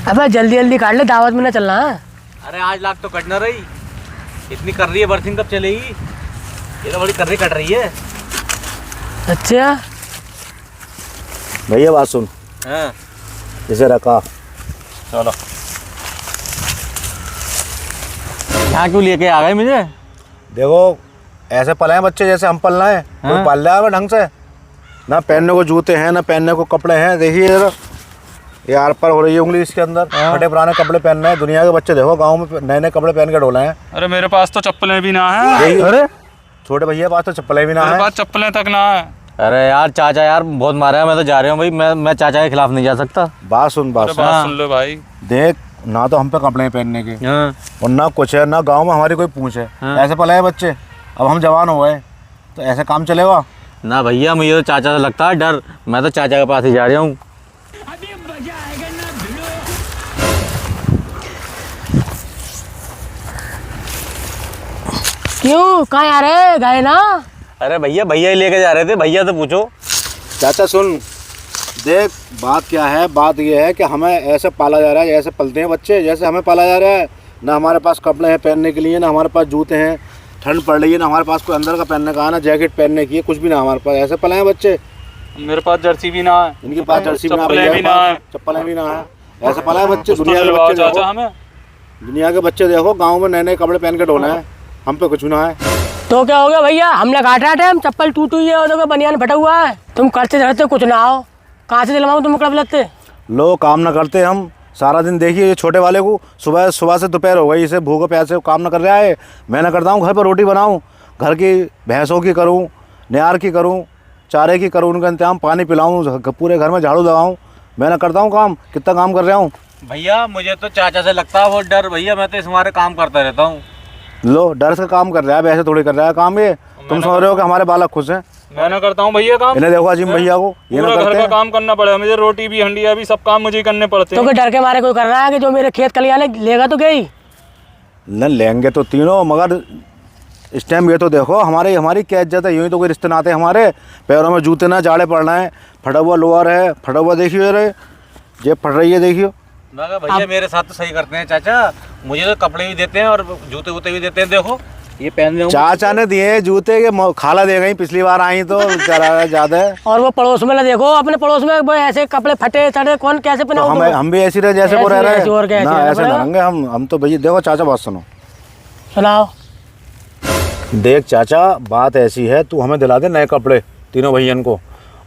अबे जल्दी जल्दी काट ले, दावत में ना चलना है। अरे आज लाख तो कटना रही, इतनी कर रही है बर्थिंग कब चलेगी? ये तो बड़ी कर रही कट रही है। अच्छा भैया बात सुन, हाँ इसे रखा। चलो। यहाँ क्यों लेके आ गए मुझे? देखो ऐसे पले हैं बच्चे जैसे हम पलना है। हाँ? कोई पाल रहा है ढंग से? ना पहनने को जूते हैं ना पहनने को कपड़े हैं। देखिए जरा, ये आर पर हो रही है उंगली इसके अंदर। फटे पुराने कपड़े पहनना है। दुनिया के बच्चे देखो गांव में नए नए कपड़े पहन के डोले हैं। अरे मेरे पास तो चप्पलें भी ना है। अरे छोटे भैया पास तो चप्पलें भी ना मेरे है। पास चप्पलें तक ना है। अरे यार चाचा यार बहुत मारा है, मैं तो जा रहा हूँ भाई। मैं चाचा के खिलाफ नहीं जा सकता। बात सुन बात अरे सुन। बात सुन लो भाई। देख ना तो हम पे कपड़े हैं पहनने के हाँ। और ना कुछ है, ना गांव में हमारी कोई पूछ है। ऐसे पले हैं बच्चे। अब हम जवान हो गए तो ऐसे काम चलेगा? ना भैया मुझे तो चाचा से लगता है डर। मैं तो चाचा के पास ही जा रहा हूँ। क्यों, कहाँ आ रहे गए ना? अरे भैया भैया ही लेके जा रहे थे, भैया तो पूछो। चाचा सुन, देख बात क्या है। बात ये है कि हमें ऐसे पाला जा रहा है, ऐसे पलते हैं बच्चे जैसे हमें पाला जा रहा है। ना हमारे पास कपड़े हैं पहनने के लिए, ना हमारे पास जूते हैं, ठंड पड़ रही है, ना हमारे पास कोई अंदर का पहनने का, ना जैकेट पहनने की, कुछ भी ना हमारे पास। ऐसे पले हैं बच्चे। मेरे पास जर्सी भी ना है। इनके पास जर्सी चप्पलें भी ना है। चप्पलें भी ना है। ऐसे पले हैं बच्चे। कुछ तो दुनिया के दिलवाओ बच्चे चाचा देखो, हमें। दुनिया के बच्चे देखो गाँव में नए नए कपड़े पहन के डोले हैं। हम पे कुछ ना है। तो क्या हो गया भैया, हमने काट रहा टाइम, चप्पल टूट हुई है और देखो बनियान फटा हुआ है। तुम करते रहते कुछ ना हो, कहाँ से दिलवाऊँ तुम कपड़े लगते? लो काम ना करते हम सारा दिन। देखिए ये छोटे वाले को सुबह से दोपहर हो गई, इसे भूखे प्यासे काम ना कर रहा है। मैं ना करता हूँ घर पर रोटी बनाऊँ, घर की भैंसों की करूँ, नियार की करूँ, चारे की करूँ, उनका इंतजाम, पानी पिलाऊँ, पूरे घर में झाड़ू लगाऊँ। मैं ना करता हूँ काम। कितना काम कर रहा हूँ भैया मुझे तो चाचा से लगता है वो डर। भैया मैं तो इस हमारे काम करता रहता हूँ। लो डर से काम कर रहा है, वैसे थोड़ी कर रहा है काम। ये तुम समझ रहे हो कि हमारे बालक खुश हैं? मैं ना करता हूँ भैया काम। इन्हें देखो अजीम भैया को, ये ना पूरा घर करते का हैं। काम करना पड़ेगा मुझे। रोटी भी, हंडिया भी, सब काम मुझे ही करने पड़ते तो हैं। क्या डर के मारे कोई कर रहा है कि जो मेरे खेत खलियाने लेगा तो गई? न लेंगे तो तीनों, मगर इस टाइम ये तो देखो हमारी क्या इज्जत है। यूँ ही तो कोई रिश्ते नाते हमारे। पैरों में जूते ना, जाड़े पड़ना है, फटा हुआ लोअर है, फटा हुआ देखियो रे, जेब फट रही है देखियो। मैं कहा भैया मेरे साथ तो सही करते हैं चाचा। मुझे तो कपड़े भी देते हैं और जूते वूते भी देते हैं। देखो ये पहन रहे चाचा ने दिए जूते के, खाला दे गई पिछली बार आई तो ज्यादा है। और वो पड़ोस में ना देखो, अपने पड़ोस में वो ऐसे कपड़े फटे सड़े कौन कैसे तो पहनाऊं? हम भी ऐसी रहे जैसे वो रह रहे ऐसी और क्या हैं ऐसी ना, रहना ऐसे पड़ेगा? रहेंगे हम तो। भैया देखो चाचा बात सुनो। सुनाओ। देख चाचा बात ऐसी है, तू हमें दिला दे नए कपड़े तीनों भैयन को,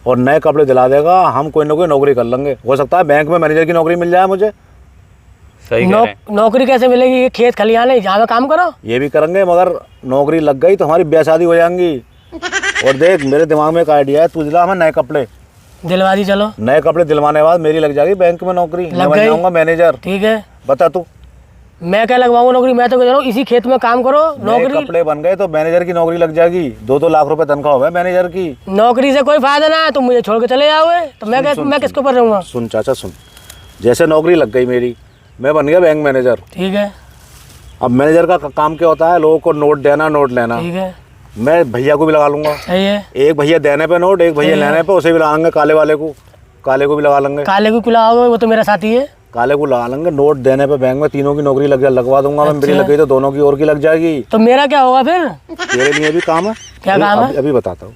और नए कपड़े दिला देगा हम कोई ना कोई नौकरी कर लेंगे। हो सकता है बैंक में मैनेजर की नौकरी मिल जाए मुझे। सही नौकरी कैसे मिलेगी? ये खेत खलियाने जहाँ पे काम करो। ये भी करेंगे, मगर नौकरी लग गई तो हमारी ब्याह शादी हो जाएंगी। और देख मेरे दिमाग में एक आइडिया है, तू दिला हमें नए कपड़े। दिलवा दी चलो। नए कपड़े दिलवाने के बाद मेरी लग जाएगी बैंक में नौकरी, मैं बन जाऊंगा मैनेजर। ठीक है, बता तू। मैं क्या लगवाऊंगा नौकरी? मैं तो कह रहा हूँ इसी खेत में काम करो। नए नौकरी कपड़े बन गए तो मैनेजर की नौकरी लग जाएगी। 2-2 लाख रुपए तनख्वाह होगा मैनेजर की। नौकरी से कोई फायदा ना है, तुम मुझे छोड़ के चले जाओगे तो मैं किसके ऊपर रहूँगा? सुन चाचा सुन, जैसे नौकरी लग गई मेरी, मैं बन गया बैंक मैनेजर। ठीक है। अब मैनेजर का काम क्या होता है? लोगों को नोट देना, नोट लेना। ठीक है, मैं भैया को भी लगा लूंगा। सही है। एक भैया देने पे नोट, एक भैया लेने पे, उसे भी लगा लेंगे। काले वाले को, काले को भी लगा लेंगे। काले को खिलाओगे? वो तो मेरा साथी है। काले को लगा लेंगे। नोट देने पे बैंक में तीनों की नौकरी लगवा दूंगा मैं। मेरी लग गई तो दोनों की और की लग जाएगी। तो मेरा क्या होगा फिर? तेरे लिए भी काम है। क्या काम है? अभी बताता हूँ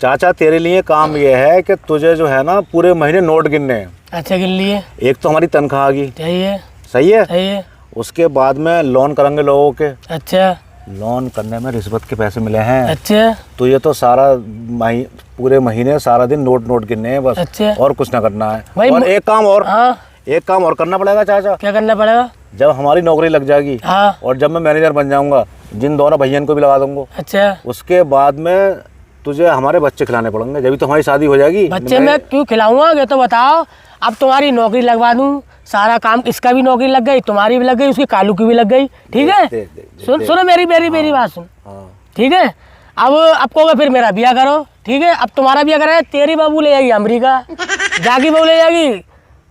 चाचा। तेरे लिए काम ये है कि तुझे जो है ना पूरे महीने नोट गिनने हैं। अच्छा, गिन लिए। एक तो हमारी तनख्वाह आ गई। सही है। सही है। सही है। उसके बाद में लोन करेंगे लोगों के। अच्छा। लोन करने में रिश्वत के पैसे मिले हैं। अच्छा। तो ये तो सारा पूरे महीने सारा दिन नोट गिनने हैं बस। अच्छा। और कुछ ना करना है। भाई और एक काम और, हाँ, एक काम और करना पड़ेगा चाचा। क्या करना पड़ेगा? जब हमारी नौकरी लग जाएगी हाँ। और जब मैं मैनेजर बन जाऊंगा, जिन दोनों भैयन को भी लगा दूंगा। अच्छा। उसके बाद में तुझे हमारे बच्चे खिलाने पड़ेंगे, जब तो हमारी शादी हो जाएगी। बच्चे मैं क्यों खिलाऊंगा? ये तो बताओ। अब तुम्हारी नौकरी लगवा दूं, सारा काम, इसका भी नौकरी लग गई, तुम्हारी भी लग गई, उसकी कालू की भी लग गई। ठीक है, सुनो मेरी बात सुन। ठीक है, अब कहोगे फिर मेरा ब्याह करो। ठीक है, अब तुम्हारा ब्याह करा है, तेरी बहू ले जाएगी अमेरिका, जाकी बहू ले जाएगी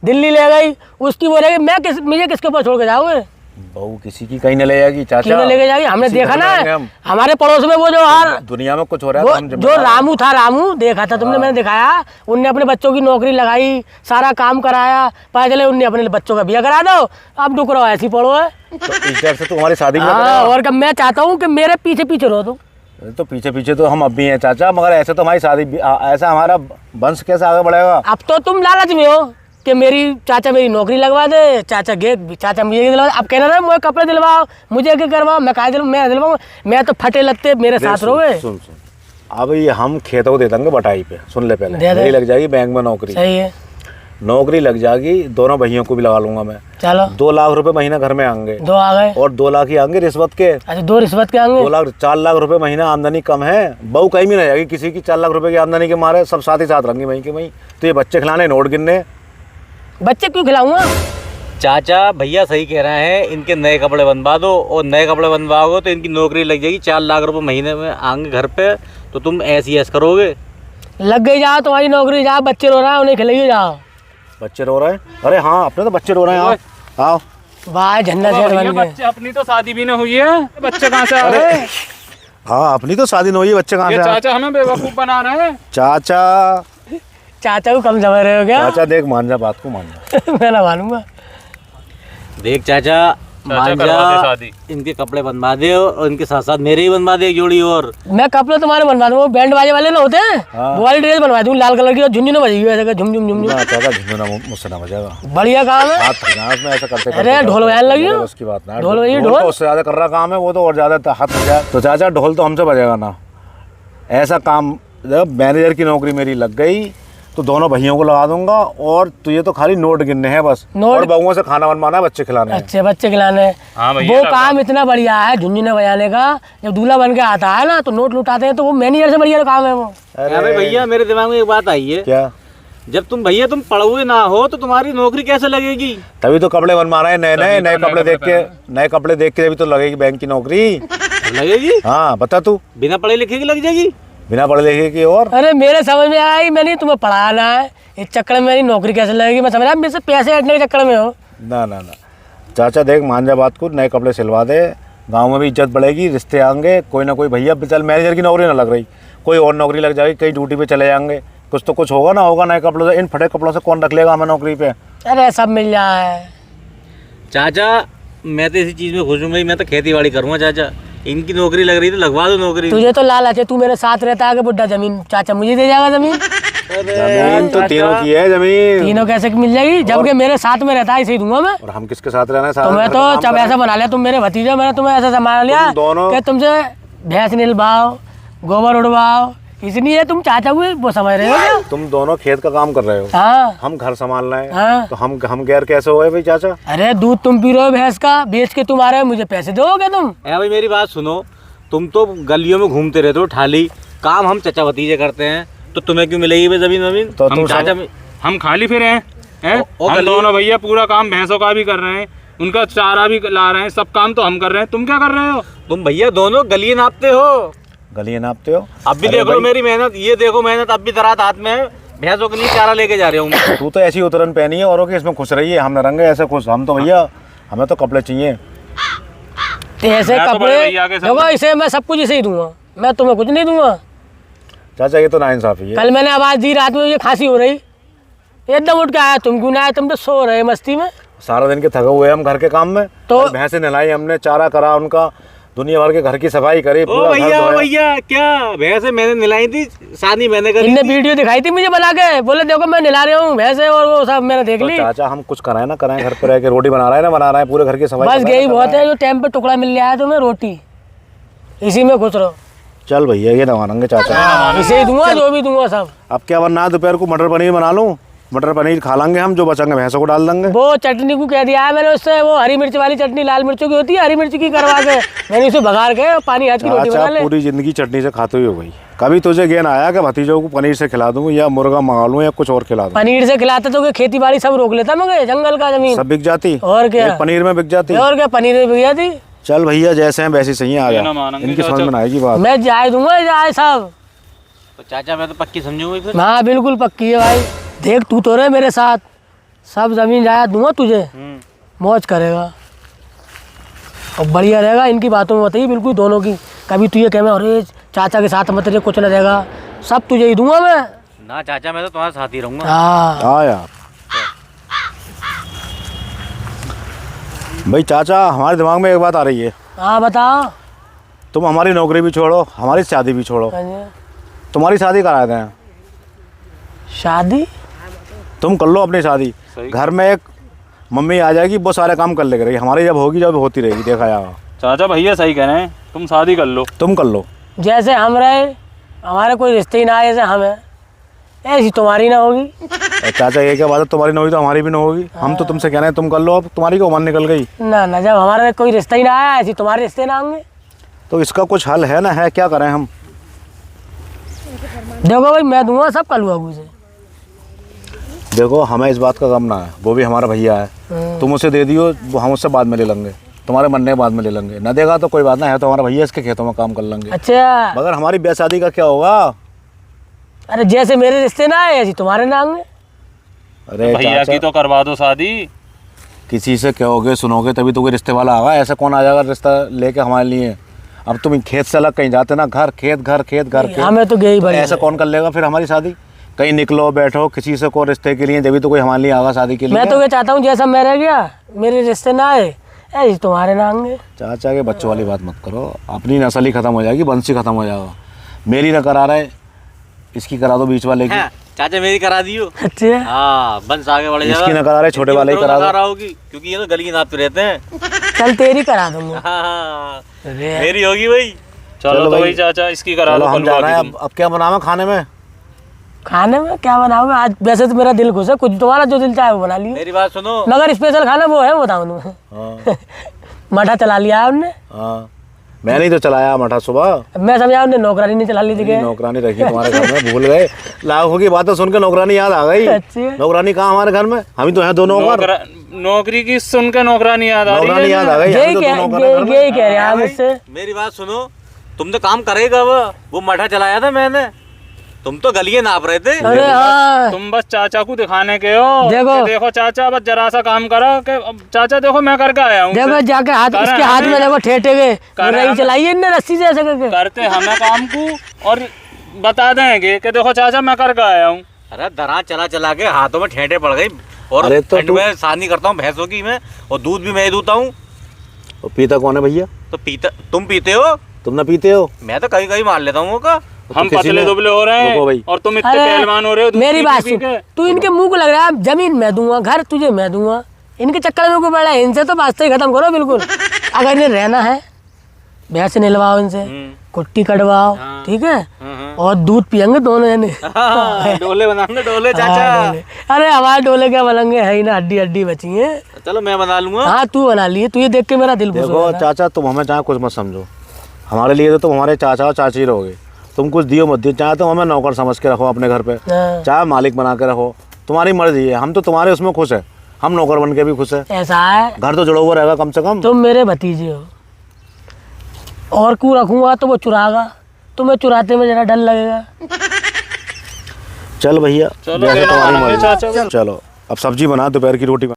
दिल्ली, ले गई उसकी, बोलेगी मुझे किसके ऊपर छोड़ के जाओगे? बहू किसी की कहीं न ले जाएगी चाचा। क्यों नहीं लेके जाएगी? हमने किसी देखा को ना बुलाएंगे हम। हमारे पड़ोस में वो जो हर दुनिया में कुछ हो रहा है वो तो हम जो जिम्मेदार हैं। रामू था, रामू देखा था तुमने, मैंने दिखाया, उनने अपने बच्चों की नौकरी लगाई, सारा काम कराया, पता चले उनने अपने बच्चों का ब्याह करा दो, अब डुक रहो ऐसी पड़ो है। तो इस डर से तो हमारी शादी भी ना हाँ, करेगा। और कब मैं चाहता हूँ कि मेरे पीछे पीछे रहो तुम। तो पीछे पीछे तो हम अब भी हैं चाचा, मगर ऐसे तो हमारी शादी ऐसा हमारा वंश कैसे आगे बढ़ेगा। अब तो तुम लालच में हो कि मेरी चाचा मेरी नौकरी लगवा दे, चाचा मुझे दिलवा दे। अब कहना ना मुझे कपड़े दिलवाओ, मुझे क्या करवाओ, मैं काय दिलवाऊँ, मैं तो फटे लगते मेरे साथ रहोगे। सुन सुन, अब ये हम खेतों को दे देंगे बटाई पे, सुन ले पहले, दे दे। मेरी लग जाएगी बैंक में नौकरी, सही है, नौकरी लग जाएगी, दोनों भैयों को भी लगा लूंगा मैं। चलो 2 लाख रुपए महीना घर में आएंगे, 2 आ गए। और 2 लाख ही आएंगे रिश्वत के। अच्छा 2 रिश्वत के आएंगे। 2 लाख 4 लाख रुपए महीना आमदनी कम है, बहू कहीं भी नहीं जाएगी किसी की 4 लाख रुपए की आमदनी के मारे, सब साथ ही साथ रहेंगे वहीं के वहीं। तो ये बच्चे खिलाने नोट गिनने, बच्चे क्यों खिलाऊंगा? चाचा भैया सही कह रहे हैं, इनके नए कपड़े बनवा दो, और नए कपड़े बनवाओगे तो इनकी नौकरी लग जाएगी, 4 लाख रुपए महीने में आएंगे घर पे, तो तुम ऐसी ऐस करोगे। लग गई जाओ तुम्हारी नौकरी, जाओ बच्चे रो रहा है उन्हें खिलाइए जाओ। बच्चे रो रहे हैं, अरे हाँ अपने तो बच्चे रो रहे हैं, आओ आओ। वाह झंडा सेठ भैया बन गए। बच्चे, अपनी तो शादी भी नहीं हुई है, बच्चे कहाँ से आ रहे हैं? हाँ अपनी तो शादी नहीं हुई है, बच्चे कहाँ ये से आए? चाचा हमें बेवकूफ बना रहे हैं। चाचा चाचा को कम समझ रहे हो क्या? चाचा देख मान जा, बात को मान जा। मैं ना मानूंगा। देख चाचा मान करवा दे जा, शादी। इनके कपड़े बनवा दे, और इनके साथ साथ मेरे ही बनवा दे एक जोड़ी और। मैं कपड़े तुम्हारे बनवा दूंगा, बैंड बाजे वाले ना होते हैं, हाँ। वो वाली ड्रेस बनवा दूंगी लाल कलर की, और झुंझुनू बजेगी वैसे, झुम झुम झुम झुम। ना चाचा झुंझुना मुझसे ना बजेगा, बढ़िया काम है। हाथ थक जाए उसमें ऐसा करते अरे, करते। ढोल बजाने लगी हो? उसकी बात ना, ढोल बजाइए, तो ढोल। उससे ज्यादा कर रहा काम है वो, तो और ज्यादा हाथ थक जाए। तो चाचा ढोल तो हमसे बजेगा ना, ऐसा काम जब मैनेजर की नौकरी मेरी लग गई तो दोनों भैयों को लगा दूंगा, और तुझे तो खाली नोट गिनने हैं बस, नोट? और बहुओं से खाना बनवाना है, बच्चे खिलाने हैं। अच्छे बच्चे खिलाने। हाँ भैया, वो लगा काम इतना बढ़िया है झुंझुने बजाने का, जब दूल्हा बन के आता है ना तो नोट लुटाते हैं, तो वो मैनेजर से बढ़िया काम है वो। अरे भैया मेरे दिमाग में एक बात आई है, क्या? जब तुम भैया तुम पढ़ोगे ना हो तो तुम्हारी नौकरी कैसे लगेगी? तभी तो कपड़े बनवा रहे हैं नए नए, नए कपड़े देख के, नए कपड़े देख के तभी तो लगेगी बैंक की नौकरी। लगेगी? हाँ बता तू, बिना पढ़े लिखे की लग जाएगी? बिना पढ़े लिखे की। और अरे मेरे समझ में आया ही, मैंने तुम्हें पढ़ाना है, इस चक्कर में मेरी नौकरी कैसे लगेगी? मैं समझ रहा मेरे से पैसे हटने के चक्कर में हो। ना ना ना चाचा देख मान जा बात को, नए कपड़े सिलवा दे, गांव में भी इज्जत बढ़ेगी, रिश्ते आएंगे, कोई ना कोई भैया चल मैनेजर की नौकरी ना लग रही, कोई और नौकरी लग जाएगी, कहीं ड्यूटी पे चले जाएंगे, कुछ तो कुछ होगा ना होगा नए कपड़ों से। इन फटे कपड़ों से कौन रख लेगा हमें नौकरी पे? अरे सब मिल जाए। चाचा मैं तो इसी चीज़ में खुश हूँ भाई, मैं तो खेती बाड़ी करूँगा चाचा, इनकी नौकरी लग रही थी लगवा दो नौकरी। तुझे तो लालच है, तू मेरे साथ रहता है कि बुढ़ा जमीन चाचा मुझे दे जाएगा जमीन। जमीन तो तीनों की है जमीन, तीनों कैसे मिल जाएगी जबकि मेरे साथ में रहता है, इसे ही दूंगा मैं। और हम किसके साथ रहना है? तुम्हें तो जब ऐसा बना लिया, तुम मेरे भतीजे, मैंने तुम्हें ऐसा संभाल लिया तुम दोनों- कि तुमसे भैंस निलवाओ, गोबर उड़वाओ, इसलिए तुम चाचा हुए वो समझ रहे हो क्या? तुम दोनों खेत का काम कर रहे हो, हाँ हम घर संभाल रहे हैं, हाँ। तो हम गैर कैसे हो गए भाई चाचा? अरे दूध तुम पी रहे हो भैंस का, बेच के तुम आ रहे हो, मुझे पैसे दोगे तुम? है भाई मेरी बात सुनो, तुम तो गलियों में घूमते रहते हो ठाली, काम हम चचा भतीजे करते हैं, तो तुम्हें क्यों मिलेगी भाई जमीन वमीन? तो हम तुम चाचा हम खाली फिर हैं ओ हम गली- दोनों भैया पूरा काम भैंसों का भी कर रहे हैं, उनका चारा भी ला रहे हैं, सब काम तो हम कर रहे हैं, तुम क्या कर रहे हो? तुम भैया दोनों गलिए नापते हो, गलियां नापते हो? अब भी अरे देख लो भाई, मेरी मेहनत, ये देखो मेहनत अब भी दरात हाथ में है, भैंसों के लिए चारा लेके जा रहे हूँ मैं। तू तो ऐसी उतरन पहनी है औरों के, इसमें खुश रही है, हम न रंगे ऐसे खुश, हम तो भैया हमें तो कपड़े चाहिए। तो ऐसे मैं तो बड़े कपड़े भैया के साथ- देखो, इसे मैं सब कुछ इसे ही दूंगा, मैं तुम्हें कुछ नहीं दूंगा। चाचा ये तो नाइंसाफी है। कल मैंने आवाज दी, रात में मुझे खांसी हो रही, एकदम उठ के आया, तुम क्यों ना आए? तुम तो सो रहे मस्ती में। सारा दिन के थके हुए हम घर के काम में, तो- कल भैंसे नहलाई हमने, चारा करा उनका, दुनिया भर के घर की सफाई करी, ओ पूरा घर भैया धोया। भैया क्या भैंसे मैंने निलाई थी, शादी मैंने करी इनने थी। वीडियो दिखाई थी मुझे बना के, बोले देखो मैं निला रहा हूँ भैंसे, और वो सब मैंने देख तो ली। चाचा हम कुछ कराए ना कराए, घर पे रह के रोटी बना रहे हैं ना बना रहे हैं, पूरे घर की सफाई बस कर रहे यही हैं, बहुत कर रहे है, जो टाइम पे टुकड़ा मिल रहा है तुम्हें रोटी, इसी में खुश रहो। हैं। चल भैया ये नवानेंगे चाचा। इसे ही दूंगा, जो भी दूंगा सब। अब क्या बनना है दोपहर को? मटर पनीर बना लूँ, मटर पनीर खा लेंगे हम, जो बचेंगे भैंसों को डाल देंगे। वो चटनी को कह दिया है मैंने उससे, वो हरी मिर्च वाली चटनी, लाल मिर्चों की होती है, हरी मिर्च की करवा के मैंने उसे भगार के पानी हाथ की रोटी बना चाचा ले। पूरी जिंदगी चटनी से खाते हुए हो गई, कभी तुझे ज्ञान आया कि भतीजों को पनीर से खिला दूँ, या मुर्गा मंगा लूँ, या कुछ और खिला दूँ? पनीर से खिलाते तो कि खेती बाड़ी सब रोक लेता मगर जंगल का जमीन, सब बिक जाती, और क्या? एक पनीर में बिक जाती। और क्या, पनीर में बिक जाती। चल भैया जैसे हैं वैसे सही आ ये गया, ना मानेंगे इनकी समझ चाचा। में ना आएगी बात। मैं जाए दूंगा, जाए सब। तो चाचा मैं तो पक्की समझूंगी फिर। हाँ बिल्कुल पक्की है भाई, देख तू तो रहे मेरे साथ, सब जमीन जाया दूंगा तुझे, मौज करेगा। और बढ़िया रहेगा। इनकी बातों में बताइए बिल्कुल दोनों की। कभी तू ये कह मैं अरे चाचा के साथ मत रहे, कुछ न रहेगा, सब तुझे ही दूंगा मैं। ना चाचा, मैं तो तुम्हारे साथ ही रहूंगा। हाँ हाँ यार भाई चाचा, हमारे दिमाग में एक बात आ रही है। हाँ बताओ। तुम हमारी नौकरी भी छोड़ो, हमारी शादी भी छोड़ो, हाँ जी। तुम्हारी शादी करा दें। शादी? तुम कर लो अपनी शादी। घर में एक मम्मी आ जाएगी, वो सारे काम कर लेगी, हमारी जब होगी जब होती रहेगी, देखा जाएगा। चाचा भैया सही कह रहे हैं, तुम शादी कर लो। तुम कर लो। जैसे हम रहे, हमारे कोई रिश्ते ही ना आए, जैसे हम हैं, ऐसी तुम्हारी ना होगी। चाचा ये क्या बात है, तुम्हारी ना हुई तो हमारी भी ना होगी। हम तो तुमसे कह रहे हैं तुम कर लो, अब तुम्हारी को उम्र निकल गई। ना ना, जब हमारे कोई रिश्ता ही ना आया, ऐसी तुम्हारे रिश्ते ना आएंगे। तो इसका कुछ हल है ना, है क्या करें हम? देखो भाई, मैं दूंगा सब कर लूँगा उसे। देखो हमें इस बात का गम ना है, वो भी हमारा भैया है। तुम उसे दे दियो, वो हम उससे बाद में ले लेंगे, तुम्हारे मरने के बाद में ले लेंगे। न देगा तो कोई बात ना है, तो हमारा भैया इसके खेतों में काम कर लेंगे। अच्छा, मगर हमारी ब्याह शादी का क्या होगा? अरे जैसे मेरे रिश्ते ना आए, ऐसी तुम्हारे ना आएंगे। अरे भैया चाचा, की तो करवा दो शादी। किसी से कहोगे सुनोगे तभी तो कोई रिश्ते वाला आगा, ऐसा कौन आ जाएगा रिश्ता लेके हमारे लिए? अब तुम खेत से अलग कहीं जाते ना, घर खेत घर खेत घर खेत, हमें तो गई बड़ी ऐसा कौन कर लेगा फिर हमारी शादी? कहीं निकलो बैठो किसी से को रिश्ते के लिए, जब तो कोई हमारे लिए आगा शादी के लिए। मैं तो ये चाहता हूँ जैसा मैं रह गया, मेरे रिश्ते ना आए, ऐसे तुम्हारे ना आएंगे। चाचा के बच्चों वाली बात मत करो, अपनी नस्ल ही खत्म हो जाएगी, वंश ही खत्म हो जाएगा। मेरी ना करा रहे, इसकी करा दो बीच वाले की। हाँ, चाचा मेरी करा दियो। अच्छा, हाँ, बंस आगे बढ़ जाएगा। इसकी ना करा रहे, छोटे वाले ही करा दो। होगी, क्योंकि ये तो गली के नाप पे रहते हैं। चल तेरी करा दूंगा। हाँ, अरे मेरी होगी भाई। चलो तो भाई, भाई चाचा इसकी करा चलो दो। हम जा रहे हैं। अब क्या बनावे खाने में? खाने में क्या बनाओगे आज? वैसे तो मेरा दिल खुश है, कुछ तुम्हारा जो दिल चाहे वो बना लियो, मेरी बात सुनो। मगर स्पेशल खाना वो है, बताऊँ तुम्हें। हाँ मठा चला लिया है उनने। हाँ, मैंने ही तो चलाया मठा सुबह। मैं समझा उनने नौकरानी नहीं चला ली थी। नौकरानी रखी तुम्हारे घर में, भूल गए? लाखों की बातें सुन के नौकरानी याद आ गई। अच्छा। नौकरानी कहाँ हमारे घर में? हम ही तो हैं दो नौकर। नौकरी की सुन के नौकरानी याद आ रही है। नौकरानी याद आ गई, हम यही तो दो कह नौकर हैं घर में। यही कह रहे हैं आप मुझसे। मेरी बात सुनो, तुम तो काम करेगा वो मठा चलाया था मैंने, तुम तो गलिए नाप रहे थे। अरे हाँ, तुम बस चाचा को दिखाने के हो। देखो। कि देखो चाचा, बस जरा सा काम करो कि अब चाचा देखो मैं करके आया हूँ। देखो जाके हाथ, करें उसके हाथ में देखो ठेठे गए, करें रही हम। चलाई है इनने रस्सी से ऐसे करके। करते हमें काम को और बता देंगे कि देखो चाचा मैं करके आया हूँ। अरे दरा चला चला के हाथों में ठेठे पड़ गई। और अरे तो ठंड में सानी करता हूँ भैंसों की मैं, और दूध भी मैं ही दूता हूँ। और पीता कौन है भैया? तो पीता तुम पीते हो, तुम ना पीते हो? मैं तो कहीं कहीं मार लेता हूँ का। हम किसी पतले ने- दुबले हो रहे रुको भाई। हैं और तुम इतने अरे, पहलवान हो रहे हो। दूध मेरी पी बात पी सुन, के। तू इनके मुंह को लग रहा है जमीन मैं दूंगा, घर तुझे मैं दूंगा, इनके चक्कर में कोई पड़ा है, इनसे तो वास्ते ही खत्म करो बिल्कुल। अगर इन्हें रहना है, भैंस निलवाओ इनसे, कुट्टी कटवाओ, ठीक है, और दूध पियेंगे दोनों जने। हाँ, डोले बनाएंगे, डोले हाँ, चाचा। डोले। अरे हमारे डोले क्या बनेंगे, है ही ना, हड्डी हड्डी बची है। चलो मैं बना लूंगा। हाँ तू बना लिए, तुझे देख के मेरा दिल खुश हो देखो रहा है। चाचा, तुम हमें चाहे कुछ मत समझो, हमारे लिए तो तुम हमारे चाचा और चाची रहोगे। तुम कुछ दियो मत दियो, चाहे तुम हमें नौकर समझ के रखो अपने घर पे, हाँ, चाहे मालिक बना के रखो, तुम्हारी मर्जी है। हम तो तुम्हारे उसमें खुश है, हम नौकर बन के भी खुश है। ऐसा है, घर तो जुड़ा हुआ रहेगा कम से कम। तुम मेरे भतीजे हो, और को रखूंगा तो वो चुरागा, तुम्हें चुराते में जरा डर लगेगा। चल भैया, चलो जैसे देना तुम्हारी मानेंगे मर्जी। चाचा। चलो अब सब्जी बना, दोपहर की रोटी बना।